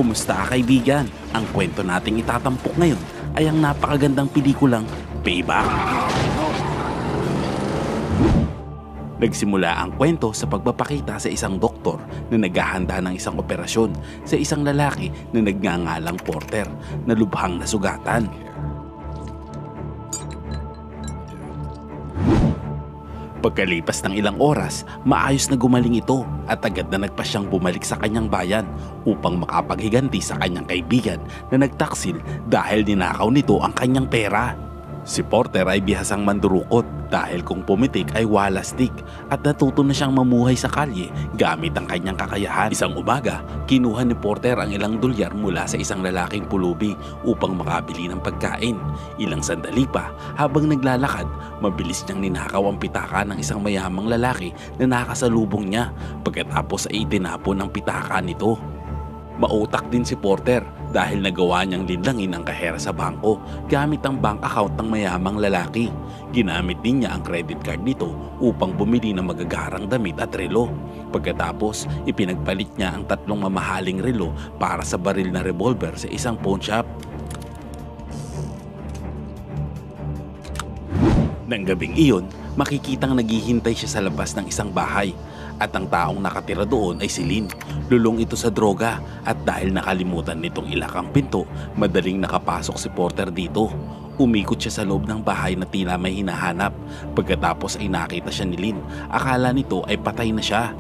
Kumusta kaibigan? Ang kwento nating itatampok ngayon ay ang napakagandang pelikulang Payback. Nagsimula ang kwento sa pagpapakita sa isang doktor na naghahanda ng isang operasyon sa isang lalaki na nagngangalang Porter na lubhang nasugatan. Pagkalipas ng ilang oras, maayos na gumaling ito at agad na nagpa siyang bumalik sa kanyang bayan upang makapaghiganti sa kanyang kaibigan na nagtaksil dahil ninakaw nito ang kanyang pera. Si Porter ay bihasang mandurukot dahil kung pumitik ay walastik at natuto na siyang mamuhay sa kalye gamit ang kanyang kakayahan. Isang umaga, kinuha ni Porter ang ilang dolyar mula sa isang lalaking pulubi upang makabili ng pagkain. Ilang sandali pa, habang naglalakad, mabilis niyang ninakaw ang pitaka ng isang mayamang lalaki na nakasalubong niya pagkatapos ay itinapon ang pitaka nito. Mautak din si Porter dahil nagawa niyang linlangin ang kahera sa bangko gamit ang bank account ng mayamang lalaki. Ginamit din niya ang credit card nito upang bumili ng magagarang damit at relo. Pagkatapos, ipinagpalit niya ang 3 mamahaling relo para sa baril na revolver sa isang pawn shop. Nang gabing iyon, makikitang naghihintay siya sa labas ng isang bahay at ang taong nakatira doon ay si Lynn. Lulong ito sa droga at dahil nakalimutan nitong ilak ang pinto, madaling nakapasok si Porter dito. Umikot siya sa loob ng bahay na tila may hinahanap. Pagkatapos ay nakita siya ni Lynn. Akala nito ay patay na siya.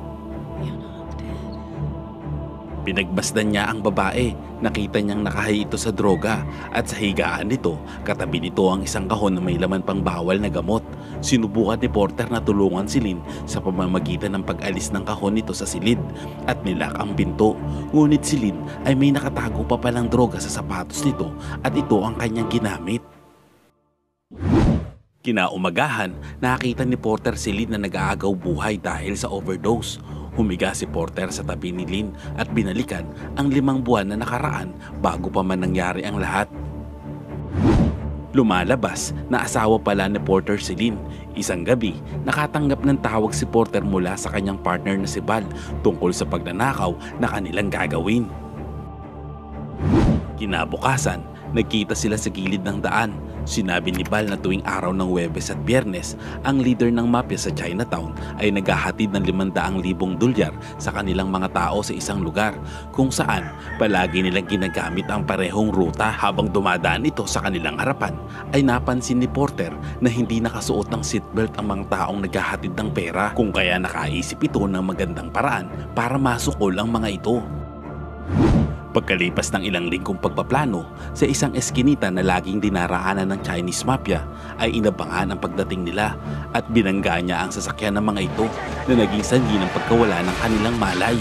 Pinagbasdan niya ang babae. Nakita niyang nakahay ito sa droga at sa higaan nito, katabi nito ang isang kahon na may laman pang bawal na gamot. Sinubukan ni Porter na tulungan si Lynn sa pamamagitan ng pag-alis ng kahon nito sa silid at nilak ang pinto. Ngunit si Lynn ay may nakatago pa palang droga sa sapatos nito at ito ang kanyang ginamit. Kinaumagahan, nakita ni Porter si Lynn na nag-aagaw buhay dahil sa overdose. Humiga si Porter sa tabi ni Lynn at binalikan ang 5 buwan na nakaraan bago pa man nangyari ang lahat. Lumalabas na asawa pala ni Porter si Lynn. Isang gabi, nakatanggap ng tawag si Porter mula sa kanyang partner na si Val tungkol sa pagnanakaw na kanilang gagawin. Kinabukasan, nagkita sila sa gilid ng daan. Sinabi ni Val na tuwing araw ng Huwebes at Biyernes, ang leader ng mafia sa Chinatown ay naghahatid ng 500,000 dolyar sa kanilang mga tao sa isang lugar kung saan palagi nilang ginagamit ang parehong ruta. Habang dumadaan ito sa kanilang harapan, ay napansin ni Porter na hindi nakasuot ng seatbelt ang mga taong naghahatid ng pera, kung kaya nakaisip ito ng magandang paraan para masukol ang mga ito. Pagkalipas ng ilang linggong pagpaplano, sa isang eskinita na laging dinaraanan ng Chinese Mafia ay inabangan ang pagdating nila at binangga niya ang sasakyan ng mga ito na naging sanhi ng pagkawala ng kanilang malay.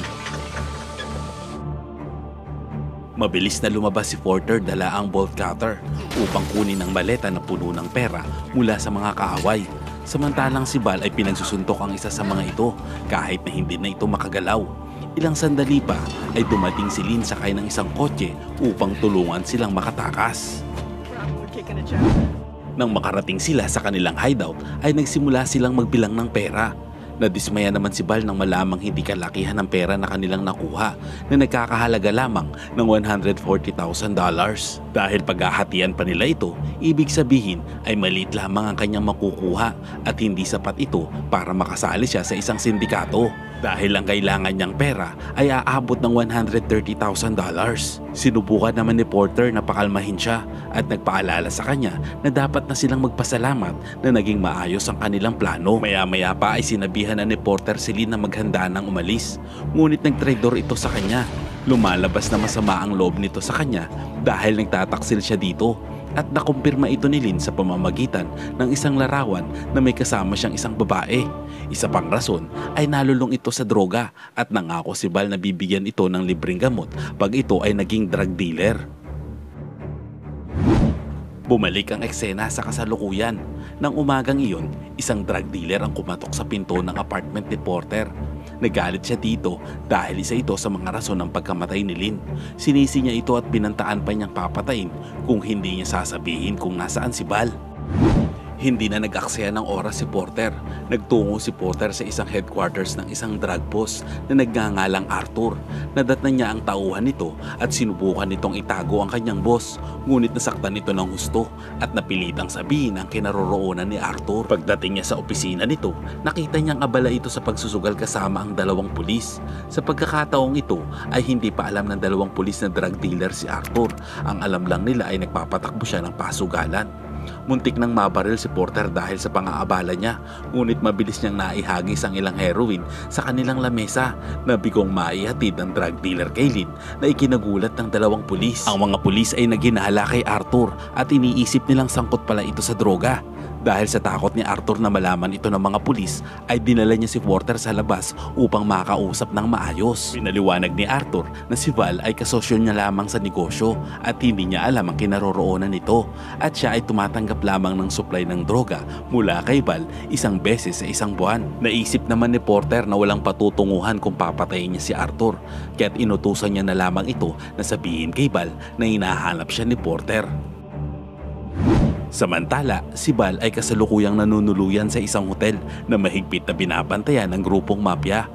Mabilis na lumabas si Porter dala ang bolt cutter upang kunin ang maleta na puno ng pera mula sa mga kaaway. Samantalang si Val ay pinagsusuntok ang isa sa mga ito kahit na hindi na ito makagalaw. Ilang sandali pa ay dumating si Lynn sakay ng isang kotse upang tulungan silang makatakas. Nang makarating sila sa kanilang hideout ay nagsimula silang magbilang ng pera. Nadismaya naman si Val nang malamang hindi kalakihan ng pera na kanilang nakuha na nagkakahalaga lamang ng $140,000. Dahil paghahatian pa nila ito, ibig sabihin ay maliit lamang ang kanyang makukuha at hindi sapat ito para makasali siya sa isang sindikato. Dahil ang kailangan niyang pera ay aabot ng $130,000. Sinubukan naman ni Porter na pakalmahin siya at nagpaalala sa kanya na dapat na silang magpasalamat na naging maayos ang kanilang plano. Maya-maya pa ay sinabihan na ni Porter si Lynn na maghanda ng umalis. Ngunit nagtraidor ito sa kanya. Lumalabas na masama ang loob nito sa kanya dahil nagtataksil siya dito. At nakumpirma ito ni Lynn sa pamamagitan ng isang larawan na may kasama siyang isang babae. Isa pang rason ay nalulong ito sa droga at nangako si Val na bibigyan ito ng libreng gamot pag ito ay naging drug dealer. Bumalik ang eksena sa kasalukuyan. Nang umagang iyon, isang drug dealer ang kumatok sa pinto ng apartment ni Porter. Nagalit siya dito dahil isa ito sa mga rason ng pagkamatay ni Lynn. Sinisi niya ito at binantaan pa niyang papatayin kung hindi niya sasabihin kung nasaan si Val. Hindi na nag-aksaya ng oras si Porter. Nagtungo si Porter sa isang headquarters ng isang drug boss na nagngangalang Arthur. Nadatnan niya ang tauhan nito at sinubukan nitong itago ang kanyang boss. Ngunit nasaktan nito ng husto at napilitang sabihin ang kinaroroonan ni Arthur. Pagdating niya sa opisina nito, nakita niyang abala ito sa pagsusugal kasama ang dalawang pulis. Sa pagkakataong ito ay hindi pa alam ng dalawang pulis na drug dealer si Arthur. Ang alam lang nila ay nagpapatakbo siya ng pasugalan. Muntik nang mabaril si Porter dahil sa pang-aabala niya, ngunit mabilis niyang naihagis ang ilang heroin sa kanilang lamesa na bigong maihatid ng drug dealer kay Lynn na ikinagulat ng dalawang pulis. Ang mga pulis ay naghinala kay Arthur at iniisip nilang sangkot pala ito sa droga. Dahil sa takot ni Arthur na malaman ito ng mga pulis, ay dinala niya si Porter sa labas upang makausap ng maayos. Pinaliwanag ni Arthur na si Val ay kasosyo niya lamang sa negosyo at hindi niya alam ang kinaroroonan nito at siya ay tumatanggap lamang ng supply ng droga mula kay Val isang beses sa isang buwan. Naisip naman ni Porter na walang patutunguhan kung papatayin niya si Arthur, kaya't inutusan niya na lamang ito na sabihin kay Val na hinahanap siya ni Porter. Samantala, si Val ay kasalukuyang nanunuluyan sa isang hotel na mahigpit na binabantayan ng grupong mafia.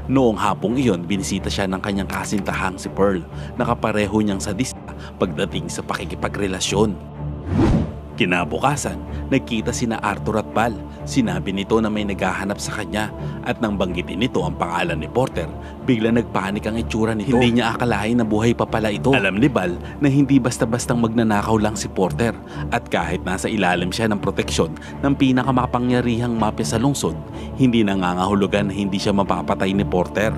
Noong hapong iyon, binisita siya ng kanyang kasintahang si Pearl, na kapareho niyang sadista pagdating sa pakikipagrelasyon. Kinabukasan, nagkita sina Arthur at Val. Sinabi nito na may naghahanap sa kanya at nang banggitin nito ang pangalan ni Porter, bigla nagpanik ang itsura nito. Hindi niya akalain na buhay pa pala ito. Alam ni Val na hindi basta-bastang magnanakaw lang si Porter at kahit nasa ilalim siya ng proteksyon ng pinakamakapangyarihang mafia sa lungsod, hindi nangangahulugan na hindi siya mapapatay ni Porter.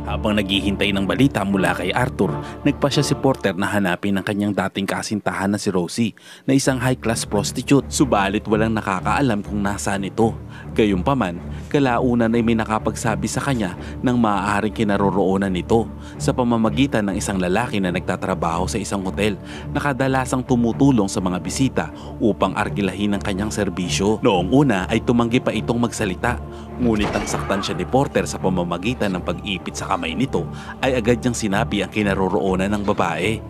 Habang naghihintay ng balita mula kay Arthur, nagpa siya si Porter na hanapin ang kanyang dating kasintahan na si Rosie na isang high-class prostitute. Subalit walang nakakaalam kung nasaan ito. Gayunpaman, kalaunan ay may nakapagsabi sa kanya ng maaaring kinaroroonan nito sa pamamagitan ng isang lalaki na nagtatrabaho sa isang hotel na kadalasang tumutulong sa mga bisita upang arkilahin ang kanyang serbisyo. Noong una ay tumanggi pa itong magsalita, ngunit ang saktan siya ni Porter sa pamamagitan ng pag-ipit sa kamay nito ay agad niyang sinabi ang kinaroroonan ng babae.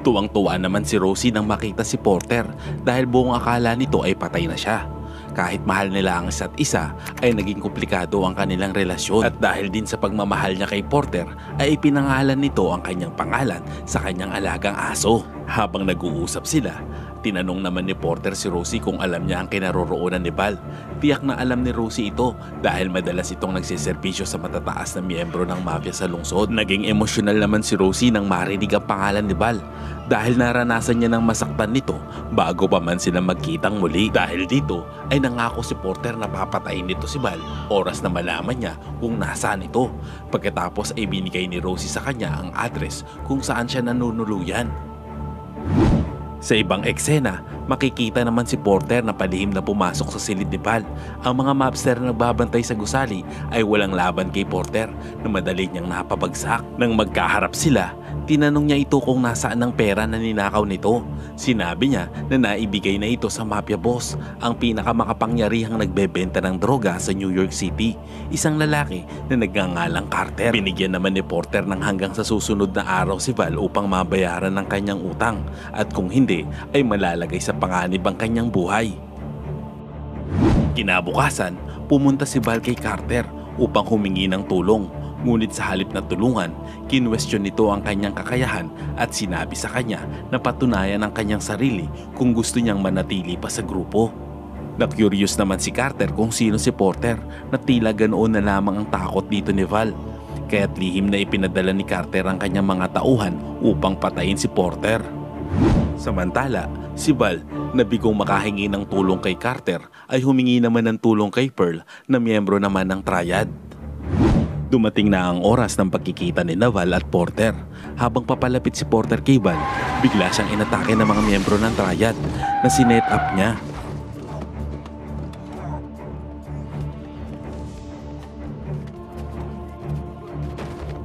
Tuwang-tuwa naman si Rosie nang makita si Porter dahil buong akala nito ay patay na siya. Kahit mahal nila ang isa't isa, ay naging komplikado ang kanilang relasyon. At dahil din sa pagmamahal niya kay Porter, ay ipinangalan nito ang kanyang pangalan sa kanyang alagang aso. Habang nag-uusap sila, tinanong naman ni Porter si Rosie kung alam niya ang kinaroroonan ni Val. Tiyak na alam ni Rosie ito dahil madalas itong nagsiservisyo sa matataas na miyembro ng mafia sa lungsod. Naging emosyonal naman si Rosie nang marinig ang pangalan ni Val dahil naranasan niya ng masaktan nito bago pa man sila magkitang muli. Dahil dito ay nangako si Porter na papatayin nito si Val oras na malaman niya kung nasaan ito. Pagkatapos ay binigay ni Rosie sa kanya ang address kung saan siya nanunuluyan. Sa ibang eksena, makikita naman si Porter na palihim na pumasok sa silid ni Val. Ang mga mobster na nagbabantay sa gusali ay walang laban kay Porter na madali niyang napabagsak. Nang magkaharap sila, tinanong niya ito kung nasaan ang pera na ninakaw nito. Sinabi niya na naibigay na ito sa mafia boss, ang pinakamakapangyarihang nagbebenta ng droga sa New York City, isang lalaki na nagngangalang Carter. Binigyan naman ni Porter ng hanggang sa susunod na araw si Val upang mabayaran ng kanyang utang at kung hindi ay malalagay sa panganib ang kanyang buhay. Kinabukasan, pumunta si Val kay Carter upang humingi ng tulong. Ngunit sa halip na tulungan, kinwestiyon nito ang kanyang kakayahan at sinabi sa kanya na patunayan ang kanyang sarili kung gusto niyang manatili pa sa grupo. Na-curious naman si Carter kung sino si Porter na tila ganoon na lamang ang takot dito ni Val. Kaya't lihim na ipinadala ni Carter ang kanyang mga tauhan upang patayin si Porter. Samantala, si Val na bigong makahingi ng tulong kay Carter ay humingi naman ng tulong kay Pearl na miyembro naman ng Triad. Dumating na ang oras ng pagkikita ni Val at Porter. Habang papalapit si Porter kay Val, bigla siyang inatake ng mga miyembro ng Triad na sinet up niya.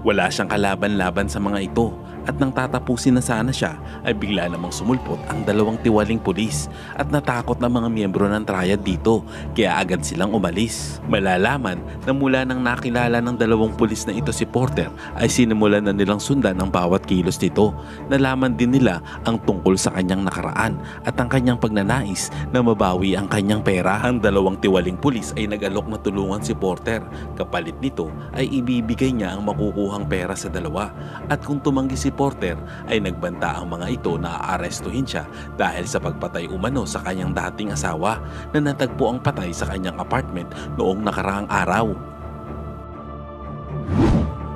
Wala siyang kalaban-laban sa mga ito at nang tatapusin na sana siya ay bigla namang sumulpot ang dalawang tiwaling pulis at natakot na mga miyembro ng triad dito kaya agad silang umalis. Malalaman na mula nang nakilala ng dalawang pulis na ito si Porter ay sinimulan na nilang sundan ang bawat kilos nito. Nalaman din nila ang tungkol sa kanyang nakaraan at ang kanyang pagnanais na mabawi ang kanyang pera. Ang dalawang tiwaling pulis ay nag-alok na tulungan si Porter. Kapalit nito ay ibibigay niya ang makukuhang pera sa dalawa at kung tumanggi si Porter ay nagbanta ang mga ito na aarestuhin siya dahil sa pagpatay umano sa kanyang dating asawa na natagpo ang patay sa kanyang apartment noong nakaraang araw.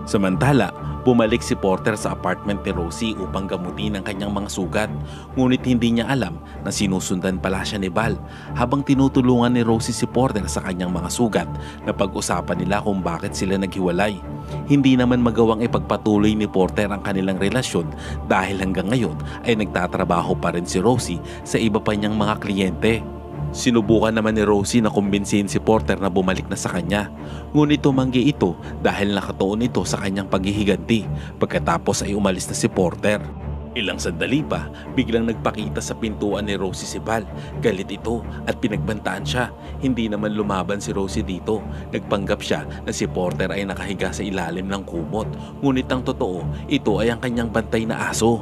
Samantala, bumalik si Porter sa apartment ni Rosie upang gamutin ang kanyang mga sugat, ngunit hindi niya alam na sinusundan pala siya ni Val. Habang tinutulungan ni Rosie si Porter sa kanyang mga sugat, napag-usapan nila kung bakit sila naghiwalay. Hindi naman magawang ipagpatuloy ni Porter ang kanilang relasyon dahil hanggang ngayon ay nagtatrabaho pa rin si Rosie sa iba pa niyang mga kliyente. Sinubukan naman ni Rosie na kumbinsihin si Porter na bumalik na sa kanya, ngunit tumanggi ito dahil nakatuon ito sa kanyang paghihiganti. Pagkatapos ay umalis na si Porter. Ilang sandali pa, biglang nagpakita sa pintuan ni Rosie si Val. Galit ito at pinagbantaan siya. Hindi naman lumaban si Rosie dito. Nagpanggap siya na si Porter ay nakahiga sa ilalim ng kumot, ngunit ang totoo, ito ay ang kanyang bantay na aso.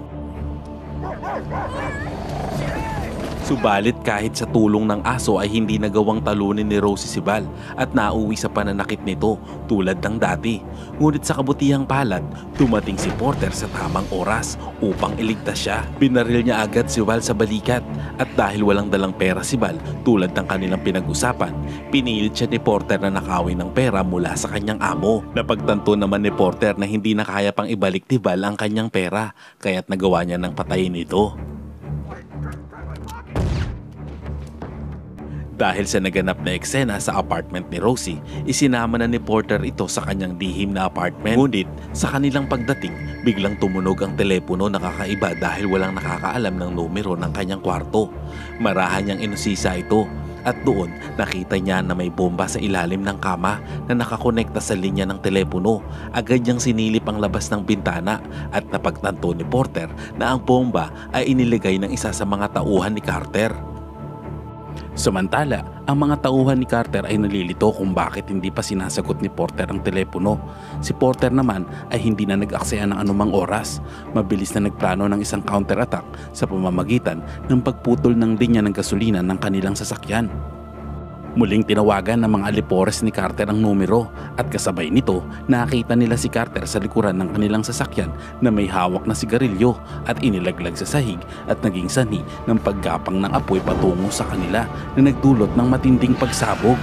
Subalit kahit sa tulong ng aso ay hindi nagawang talunin ni Rosie si Val at nauwi sa pananakit nito tulad ng dati. Ngunit sa kabutihang palad, dumating si Porter sa tamang oras upang iligtas siya. Binaril niya agad si Val sa balikat at dahil walang dalang pera si Val tulad ng kanilang pinag-usapan, pinilit siya ni Porter na nakawin ng pera mula sa kanyang amo. Napagtanto naman ni Porter na hindi na kaya pang ibalik ni Val ang kanyang pera kaya't nagawa niya ng patayin ito. Dahil sa naganap na eksena sa apartment ni Rosie, isinama na ni Porter ito sa kanyang lihim na apartment. Ngunit sa kanilang pagdating, biglang tumunog ang telepono na kakaiba dahil walang nakakaalam ng numero ng kanyang kwarto. Marahan niyang inusisa ito at doon nakita niya na may bomba sa ilalim ng kama na nakakonekta sa linya ng telepono. Agad niyang sinilip ang labas ng bintana at napagtanto ni Porter na ang bomba ay iniligay ng isa sa mga tauhan ni Carter. Samantala, ang mga tauhan ni Carter ay nalilito kung bakit hindi pa sinasagot ni Porter ang telepono. Si Porter naman ay hindi na nag-aksaya ng anumang oras. Mabilis na nagplano ng isang counterattack sa pamamagitan ng pagputol ng linya ng gasolina ng kanilang sasakyan. Muling tinawagan ng mga alipores ni Carter ang numero at kasabay nito nakita nila si Carter sa likuran ng kanilang sasakyan na may hawak na sigarilyo at inilaglag sa sahig at naging sanhi ng paggapang ng apoy patungo sa kanila na nagdulot ng matinding pagsabog.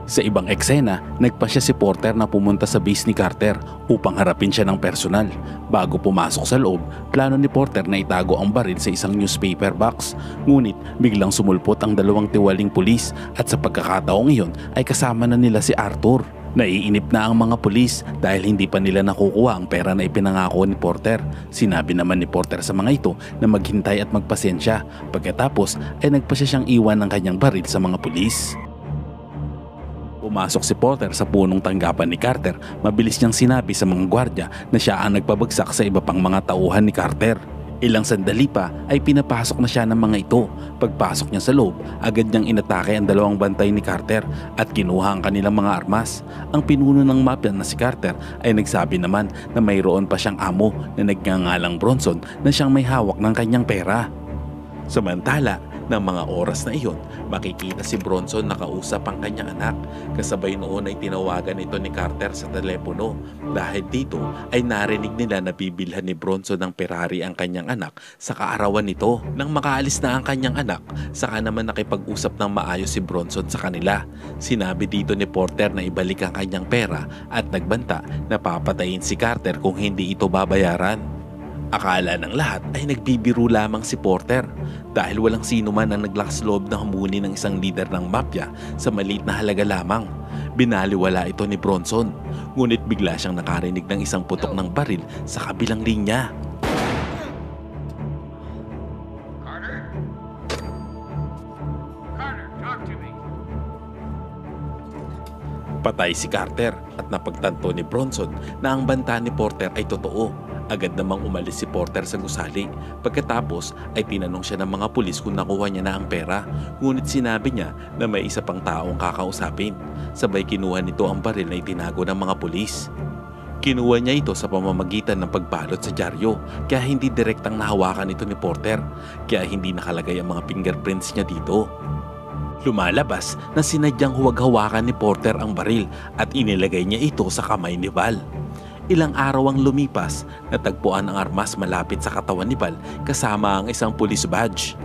Sa ibang eksena, nagpasya si Porter na pumunta sa base ni Carter upang harapin siya ng personal. Bago pumasok sa loob, plano ni Porter na itago ang baril sa isang newspaper box. Ngunit biglang sumulpot ang dalawang tiwaling pulis at sa pagkakataong iyon ay kasama na nila si Arthur. Naiinip na ang mga pulis dahil hindi pa nila nakukuha ang pera na ipinangako ni Porter. Sinabi naman ni Porter sa mga ito na maghintay at magpasensya. Pagkatapos ay nagpasya siyang iwan ng kanyang baril sa mga pulis. Pumasok si Porter sa punong tanggapan ni Carter. Mabilis niyang sinabi sa mga gwardya na siya ang nagbabagsak sa iba pang mga tauhan ni Carter. Ilang sandali pa ay pinapasok na siya ng mga ito. Pagpasok niya sa loob, agad niyang inatake ang dalawang bantay ni Carter at kinuha ang kanilang mga armas. Ang pinuno ng mafia na si Carter ay nagsabi naman na mayroon pa siyang amo na nagngangalang Bronson na siyang may hawak ng kanyang pera. Samantala, ng mga oras na iyon, makikita si Bronson nakausap ang kanyang anak. Kasabay noon ay tinawagan ito ni Carter sa telepono. Dahil dito ay narinig nila na bibilhan ni Bronson ng Ferrari ang kanyang anak sa kaarawan nito. Nang makaalis na ang kanyang anak, saka naman nakipag-usap ng maayos si Bronson sa kanila. Sinabi dito ni Porter na ibalik ang kanyang pera at nagbanta na papatayin si Carter kung hindi ito babayaran. Akala ng lahat ay nagbibiro lamang si Porter dahil walang sino man ang naglakas loob na humuni ng isang leader ng mafia sa maliit na halaga lamang. Binaliwala ito ni Bronson, ngunit bigla siyang nakarinig ng isang putok ng baril sa kabilang linya. Carter? Carter, talk to me. Patay si Carter at napagtanto ni Bronson na ang banta ni Porter ay totoo. Agad namang umalis si Porter sa gusali. Pagkatapos ay tinanong siya ng mga pulis kung nakuha niya na ang pera. Ngunit sinabi niya na may isa pang taong kakausapin. Sabay kinuha nito ang baril na itinago ng mga pulis. Kinuha niya ito sa pamamagitan ng pagbalot sa dyaryo, kaya hindi direktang nahawakan ito ni Porter, kaya hindi nakalagay ang mga fingerprints niya dito. Lumalabas na sinadyang huwag hawakan ni Porter ang baril at inilagay niya ito sa kamay ni Val. Ilang araw ang lumipas, natagpuan ang armas malapit sa katawan ni Val kasama ang isang police badge.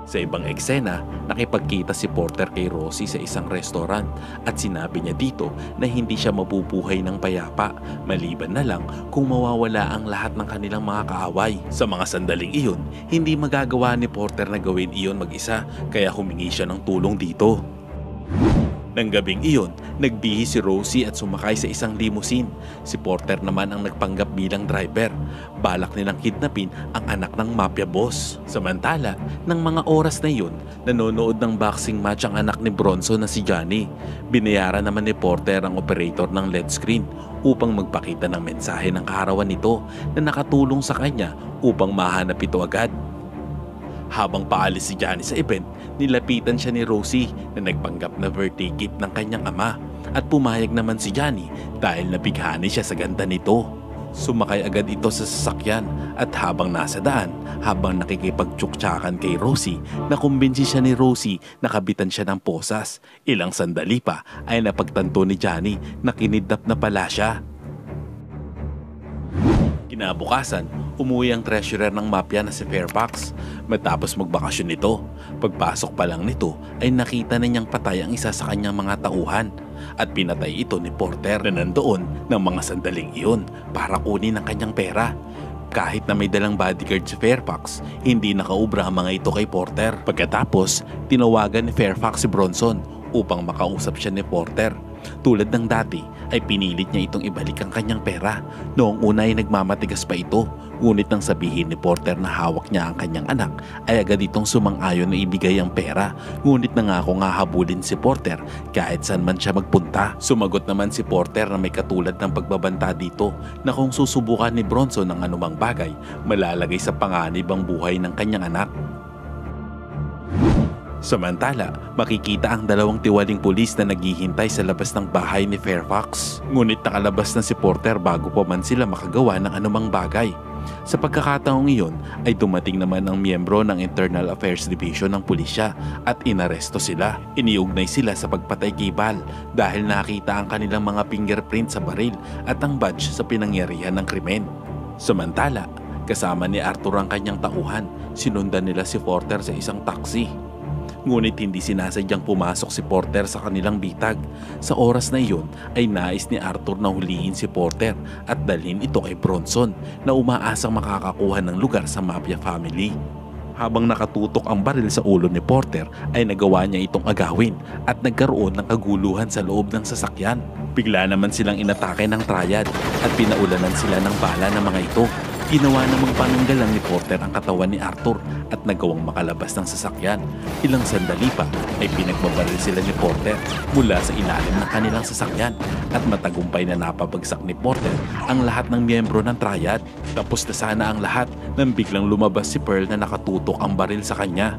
Sa ibang eksena, nakipagkita si Porter kay Rosie sa isang restaurant at sinabi niya dito na hindi siya mabubuhay ng payapa maliban na lang kung mawawala ang lahat ng kanilang mga kaaway. Sa mga sandaling iyon, hindi magagawa ni Porter na gawin iyon mag-isa kaya humingi siya ng tulong dito. Nang gabing iyon, nagbihis si Rosie at sumakay sa isang limousine. Si Porter naman ang nagpanggap bilang driver. Balak nilang kidnapin ang anak ng mafia boss. Samantala, ng mga oras na iyon, nanonood ng boxing match ang anak ni Bronson na si Johnny. Binayaran naman ni Porter ang operator ng LED screen upang magpakita ng mensahe ng kaarawan nito na nakatulong sa kanya upang mahanap ito agad. Habang paalis si Johnny sa event, nilapitan siya ni Rosie na nagpanggap na birthday gift ng kanyang ama at pumayag naman si Johnny dahil nabighani siya sa ganda nito. Sumakay agad ito sa sasakyan at habang nasa daan, habang nakikipagtsuktsakan kay Rosie, nakumbinsi siya ni Rosie na kabitan siya ng posas. Ilang sandali pa ay napagtanto ni Johnny na kinidnap na pala siya. Kinabukasan, umuwi ang treasurer ng mafia na si Fairfax matapos magbakasyon nito. Pagpasok pa lang nito ay nakita na niyang patay ang isa sa kanyang mga tauhan at pinatay ito ni Porter na nandoon ng mga sandaling iyon para kunin ang kanyang pera. Kahit na may dalang bodyguard si Fairfax, hindi nakaubra ang mga ito kay Porter. Pagkatapos, tinawagan ni Fairfax si Bronson upang makausap siya ni Porter. Tulad ng dati ay pinilit niya itong ibalik ang kanyang pera. Noong una ay nagmamatigas pa ito, ngunit nang sabihin ni Porter na hawak niya ang kanyang anak ay agad itong sumang-ayon na ibigay ang pera. Ngunit nangako nga habulin si Porter kahit saan man siya magpunta. Sumagot naman si Porter na may katulad ng pagbabanta dito na kung susubukan ni Bronson ng anumang bagay, malalagay sa panganib ang buhay ng kanyang anak. Samantala, makikita ang dalawang tiwaling pulis na naghihintay sa labas ng bahay ni Fairfax. Ngunit nakalabas na si Porter bago pa man sila makagawa ng anumang bagay. Sa pagkakataong iyon ay dumating naman ang miyembro ng Internal Affairs Division ng pulisya at inaresto sila. Iniugnay sila sa pagpatay kay Val dahil nakita ang kanilang mga fingerprint sa baril at ang badge sa pinangyarihan ng krimen. Samantala, kasama ni Arthur ang kanyang tauhan, sinundan nila si Porter sa isang taxi. Ngunit hindi sinasadyang pumasok si Porter sa kanilang bitag. Sa oras na iyon ay nais ni Arthur na huliin si Porter at dalhin ito kay Bronson na umaasang makakakuha ng lugar sa mafia family. Habang nakatutok ang baril sa ulo ni Porter ay nagawa niya itong agawin at nagkaroon ng kaguluhan sa loob ng sasakyan. Bigla naman silang inatake ng triad at pinaulanan sila ng bala ng mga ito. Ginawa namang pananggalang ni Porter ang katawan ni Arthur at nagawang makalabas ng sasakyan. Ilang sandali pa ay pinagbabaril sila ni Porter mula sa ilalim ng kanilang sasakyan at matagumpay na napabagsak ni Porter ang lahat ng miyembro ng triad. Tapos na sana ang lahat nang biglang lumabas si Pearl na nakatutok ang baril sa kanya.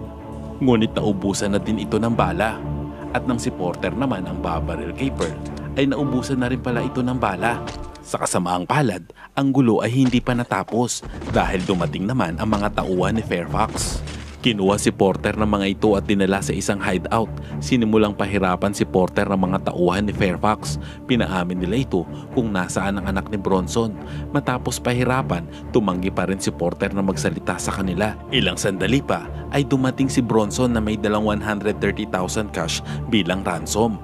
Ngunit naubusan na din ito ng bala at nang si Porter naman ang babaril kay Pearl ay naubusan na rin pala ito ng bala. Sa kasamaang palad, ang gulo ay hindi pa natapos dahil dumating naman ang mga tauhan ni Fairfax. Kinuha si Porter ng mga ito at dinala sa isang hideout. Sinimulang pahirapan si Porter ng mga tauhan ni Fairfax. Pinaamin nila ito kung nasaan ang anak ni Bronson. Matapos pahirapan, tumanggi pa rin si Porter na magsalita sa kanila. Ilang sandali pa ay dumating si Bronson na may dalang 130,000 cash bilang ransom.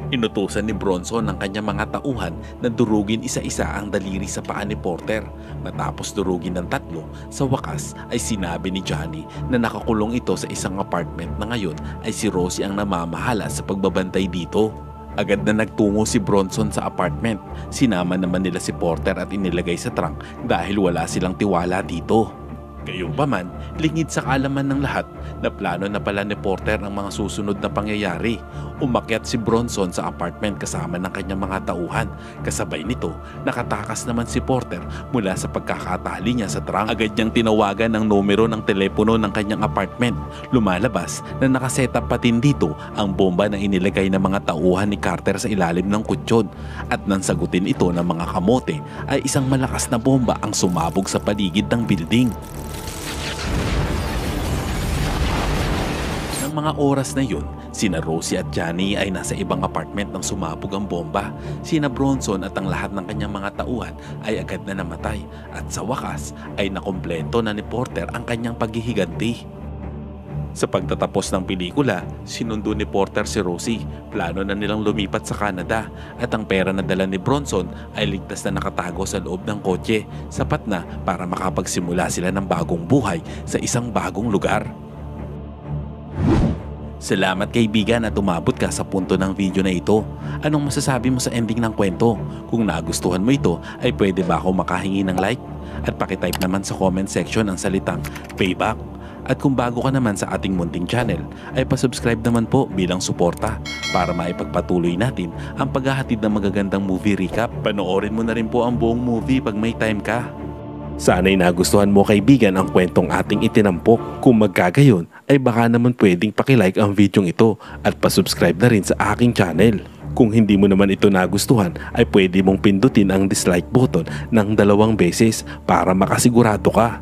Inutusan ni Bronson ang kanyang mga tauhan na durugin isa-isa ang daliri sa paa ni Porter. Matapos durugin ng tatlo, sa wakas ay sinabi ni Johnny na nakakulong ito sa isang apartment na ngayon ay si Rosie ang namamahala sa pagbabantay dito. Agad na nagtungo si Bronson sa apartment. Sinama naman nila si Porter at inilagay sa trunk dahil wala silang tiwala dito. Gayunpaman, lingid sa kaalaman ng lahat na plano na pala ni Porter ang mga susunod na pangyayari. Umakyat si Bronson sa apartment kasama ng kanyang mga tauhan. Kasabay nito, nakatakas naman si Porter mula sa pagkakatali niya sa trunk. Agad niyang tinawagan ang numero ng telepono ng kanyang apartment. Lumalabas na nakasetup pa din dito ang bomba na inilagay ng mga tauhan ni Carter sa ilalim ng kutsyon. At nang sagutin ito ng mga kamote ay isang malakas na bomba ang sumabog sa paligid ng building. Ng mga oras na yun, sina Rosie at Johnny ay nasa ibang apartment nang sumabog ang bomba. Sina Bronson at ang lahat ng kanyang mga tauhan ay agad na namatay at sa wakas ay nakumpleto na ni Porter ang kanyang paghihiganti. Sa pagtatapos ng pelikula, sinundo ni Porter si Rosie. Plano na nilang lumipat sa Canada at ang pera na dala ni Bronson ay ligtas na nakatago sa loob ng kotse. Sapat na para makapagsimula sila ng bagong buhay sa isang bagong lugar. Salamat kaibigan at umabot ka sa punto ng video na ito. Anong masasabi mo sa ending ng kwento? Kung nagustuhan mo ito ay pwede ba ako makahingi ng like? At pakitype naman sa comment section ang salitang payback. At kung bago ka naman sa ating munting channel ay pasubscribe naman po bilang suporta para maipagpatuloy natin ang paghahatid ng magagandang movie recap. Panoorin mo na rin po ang buong movie pag may time ka. Sana'y nagustuhan mo kaibigan ang kwentong ating itinampok. Kung magkagayon ay baka naman pwedeng pakilike ang video ito at pasubscribe na rin sa aking channel. Kung hindi mo naman ito nagustuhan ay pwede mong pindutin ang dislike button ng 2 beses para makasigurado ka.